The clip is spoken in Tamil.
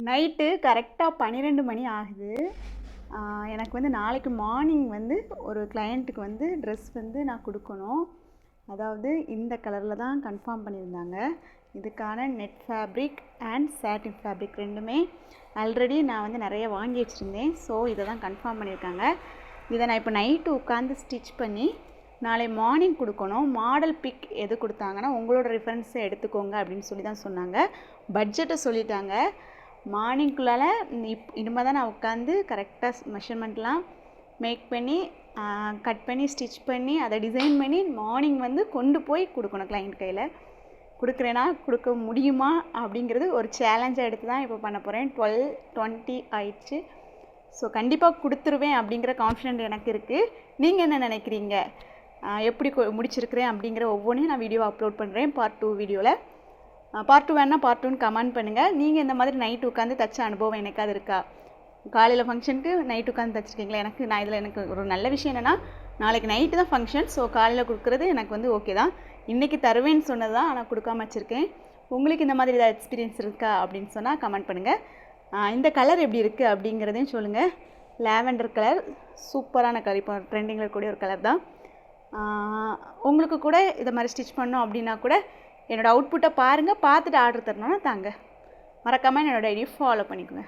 நைட்டு கரெக்டாக 12 மணி ஆகுது. எனக்கு வந்து நாளைக்கு மார்னிங் வந்து ஒரு கிளையண்ட்டுக்கு வந்து ட்ரெஸ் வந்து நான் கொடுக்கணும். அதாவது இந்த கலரில் தான் கன்ஃபார்ம் பண்ணியிருந்தாங்க. இதுக்கான net fabric and satin fabric ரெண்டுமே ஆல்ரெடி நான் வந்து நிறைய வாங்கி வச்சுருந்தேன். ஸோ இதை தான் கன்ஃபார்ம் பண்ணியிருக்காங்க. இதை நான் இப்போ நைட்டு உட்காந்து ஸ்டிச் பண்ணி நாளை மார்னிங் கொடுக்கணும். மாடல் பிக் எது கொடுத்தாங்கன்னா உங்களோட ரெஃபரன்ஸை எடுத்துக்கோங்க அப்படின்னு சொல்லி தான் சொன்னாங்க. பட்ஜெட்டை சொல்லிட்டாங்க. மார்னிங்குள்ளால் இனிமேல் தான் நான் உட்காந்து கரெக்டாக மெஷர்மெண்ட்லாம் மேக் பண்ணி கட் பண்ணி ஸ்டிச் பண்ணி அதை டிசைன் பண்ணி மார்னிங் வந்து கொண்டு போய் கொடுக்கணும். கிளைண்ட் கையில் கொடுக்குறேன்னா கொடுக்க முடியுமா அப்படிங்கிறது ஒரு சேலஞ்சாக எடுத்து தான் இப்போ பண்ண போகிறேன். 12:20 ஆயிடுச்சு. ஸோ கண்டிப்பாக கொடுத்துருவேன் அப்படிங்கிற கான்ஃபிடென்ட் எனக்கு இருக்குது. நீங்கள் என்ன நினைக்கிறீங்க? எப்படி முடிச்சிருக்கிறேன் அப்படிங்கிற ஒவ்வொன்றையும் நான் வீடியோ அப்லோட் பண்ணுறேன். பார்ட் 2 வீடியோவில். பார்ட் 2 வேணால் பார்ட் 2ன்னு கமெண்ட் பண்ணுங்கள். நீங்கள் இந்த மாதிரி நைட்டு உட்காந்து தச்ச அனுபவம் எனக்காவது இருக்கா? காலையில் ஃபங்க்ஷனுக்கு நைட்டு உட்காந்து தச்சுருக்கீங்களா? எனக்கு ஒரு நல்ல விஷயம் என்னென்னா, நாளைக்கு நைட்டு தான் ஃபங்க்ஷன். ஸோ காலையில் கொடுக்குறது எனக்கு வந்து ஓகே தான். இன்றைக்கி தருவேன்னு சொன்னது தான், ஆனால் கொடுக்காம வச்சுருக்கேன். உங்களுக்கு இந்த மாதிரி ஏதாவது எக்ஸ்பீரியன்ஸ் இருக்கா அப்படின்னு சொன்னால் கமெண்ட் பண்ணுங்கள். இந்த கலர் எப்படி இருக்குது அப்படிங்கிறதையும் சொல்லுங்கள். லாவெண்டர் கலர் சூப்பரான கலர், இப்போ ட்ரெண்டிங்கில் இருக்கக்கூடிய ஒரு கலர் தான். உங்களுக்கு கூட இதை மாதிரி ஸ்டிச் பண்ணோம் அப்படின்னா கூட என்னோடய அவுட்புட்டை பாருங்கள். பார்த்துட்டு ஆர்டர் தரணும்னா தாங்க. மறக்காமல் என்னோடய ஐடியை ஃபாலோ பண்ணிக்கோங்க.